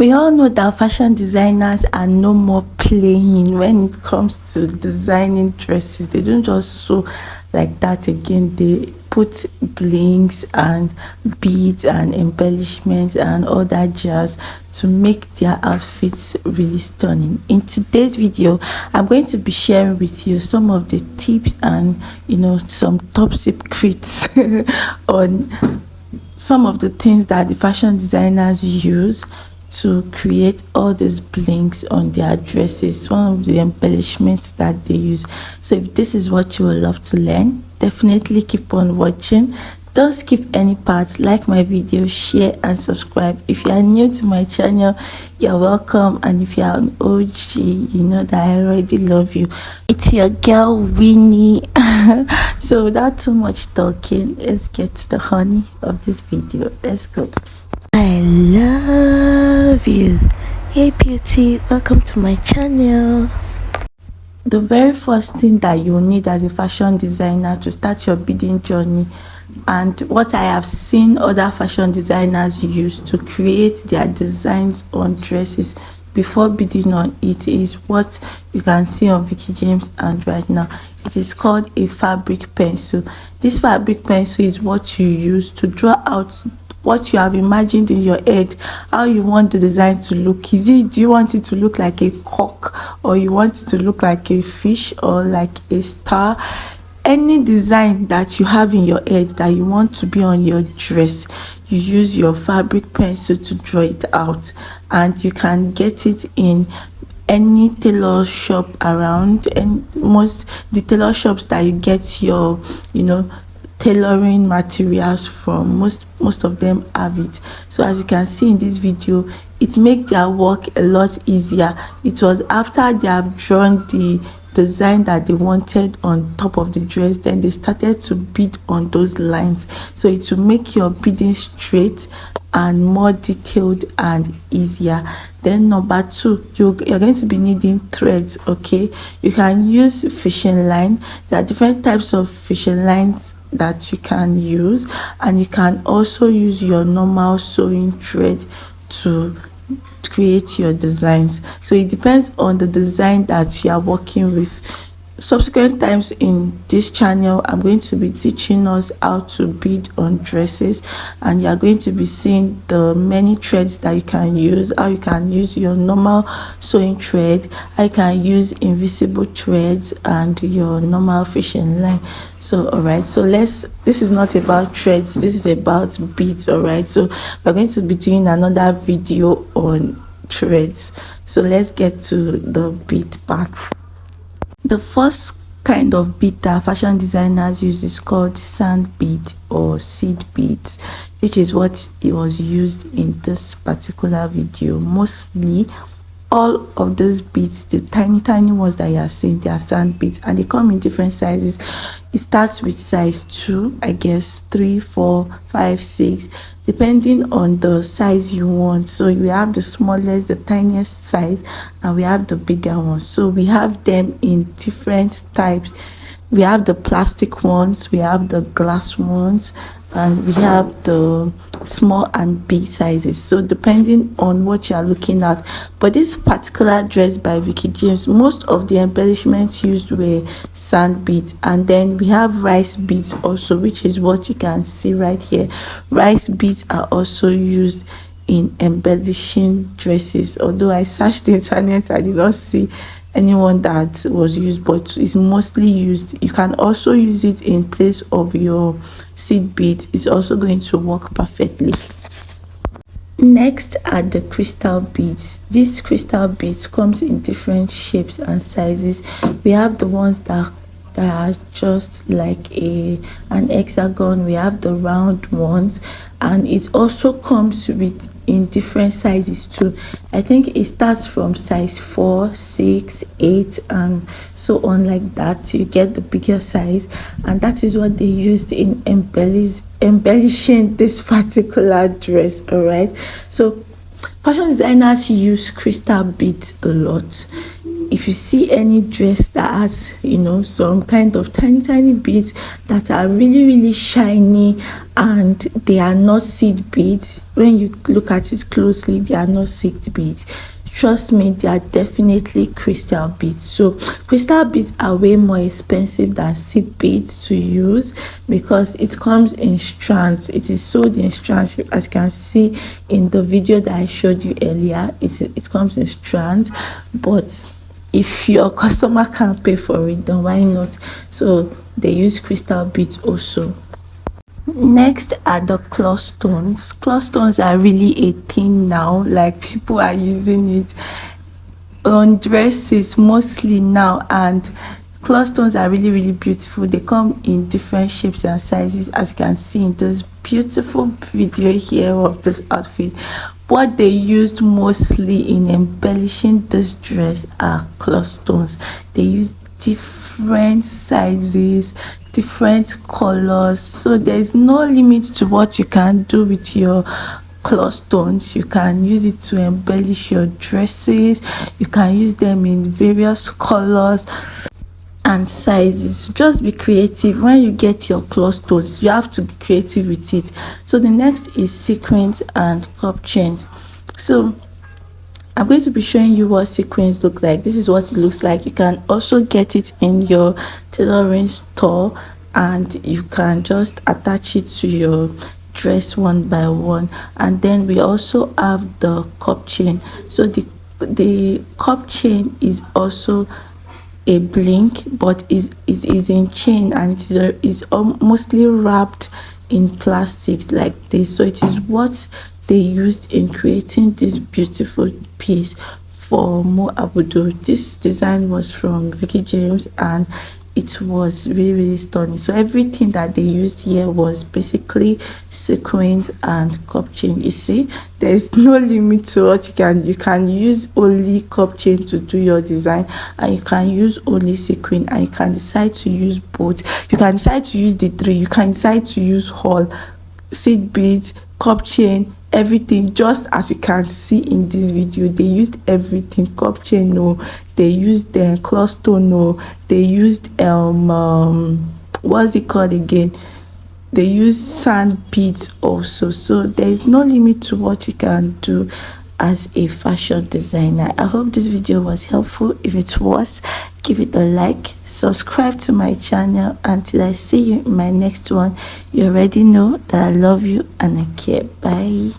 We all know that fashion designers are no more playing when it comes to designing dresses. They don't just sew like that again. They put blings and beads and embellishments and all that jazz to make their outfits really stunning. In today's video, I'm going to be sharing with you some of the tips and some top secrets on some of the things that the fashion designers use to create all these blings on their dresses, one of the embellishments that they use. So if this is what you would love to learn, definitely keep on watching. Don't skip any part. Like my video, share and subscribe. If you are new to my channel, you're welcome, and if you are an OG, you know that I already love you. It's your girl Winnie. So without too much talking, let's get to the honey of this video. Let's go. I love you. Hey beauty, welcome to my channel. The very first thing that you need as a fashion designer to start your beading journey, and what I have seen other fashion designers use to create their designs on dresses before beading on it, is what you can see on Vicky James and right now. It is called a fabric pencil. This fabric pencil is what you use to draw out what you have imagined in your head, how you want the design to look. Do you want it to look like a cock, or you want it to look like a fish, or like a star? Any design that you have in your head that you want to be on your dress, you use your fabric pencil to draw it out, and you can get it in any tailor shop around, and the tailor shops that you get your tailoring materials from, most of them have it. So as you can see in this video, it makes their work a lot easier. It was after they have drawn the design that they wanted on top of the dress, then they started to bead on those lines, so it will make your beading straight and more detailed and easier. Then number two, you're going to be needing threads. Okay, you can use fishing line. There are different types of fishing lines that you can use, and you can also use your normal sewing thread to create your designs. So it depends on the design that you are working with. Subsequent times in this channel, I'm going to be teaching us how to bead on dresses, and you are going to be seeing the many threads that you can use, how you can use your normal sewing thread, how you can use invisible threads, and your normal fishing line. So all right, so this is not about threads, this is about beads. All right, so we're going to be doing another video on threads. So let's get to the bead part. The first kind of bead that fashion designers use is called sand bead or seed beads, which is what it was used in this particular video. Mostly all of those beads, the tiny ones that you are seeing, they are sand beads, and they come in different sizes. It starts with size 2, I guess 3, 4, 5, 6, depending on the size you want. So we have the smallest, the tiniest size, and we have the bigger ones. So we have them in different types. We have the plastic ones, we have the glass ones, and we have the small and big sizes. So depending on what you are looking at. But this particular dress by Vicky James, most of the embellishments used were sand beads, and then we have rice beads also, which is what you can see right here. Rice beads are also used in embellishing dresses, although I searched the internet, I did not see anyone that was used, but it's mostly used. You can also use it in place of your seed beads. It's also going to work perfectly. Next are the crystal beads. These crystal beads comes in different shapes and sizes. We have the ones that are just like an hexagon. We have the round ones, and it also comes with in different sizes too. I think it starts from size 4, 6, 8, and so on like that. You get the bigger size, and that is what they used in embellishing this particular dress. All right, so fashion designers use crystal beads a lot. if you see any dress that has, you know, some kind of tiny beads that are really shiny and they are not seed beads, when you look at it closely, they are not seed beads, trust me, they are definitely crystal beads. So crystal beads are way more expensive than seed beads to use because it comes in strands. It is sold in strands, as you can see in the video that I showed you earlier. It comes in strands, but if your customer can't pay for it, then why not? So they use crystal beads also. Next are the claw stones. Claw stones are really a thing now, like people are using it on dresses mostly now, and claw stones are really beautiful. They come in different shapes and sizes, as you can see in this beautiful video here of this outfit. What they used mostly in embellishing this dress are claw stones. They use different sizes, different colors, so there's no limit to what you can do with your claw stones. You can use it to embellish your dresses. You can use them in various colors and sizes. Just be creative. When you get your claw stones, you have to be creative with it. So the next is sequins and cup chains. So I'm going to be showing you what sequins look like. This is what it looks like. You can also get it in your tailoring store and you can just attach it to your dress one by one. And then we also have the cup chain. So the cup chain is also a blink, but is in chain, and it is mostly wrapped in plastics like this. So it is what they used in creating this beautiful piece for Mo Abudu. This design was from Vicky James and it was really stunning. So everything that they used here was basically sequins and cup chain. You see, there's no limit to what you can use only cup chain to do your design, and you can use only sequin, and you can decide to use both. You can decide to use the three. You can decide to use haul, seed beads, cup chain, everything. Just as you can see in this video, they used everything. Cup chain, no, they used the claw stone, no, they used what's it called again, they use sand beads also. So there is no limit to what you can do as a fashion designer. I hope this video was helpful. If it was, give it a like, subscribe to my channel. Until I see you in my next one, you already know that I love you and I care. Bye.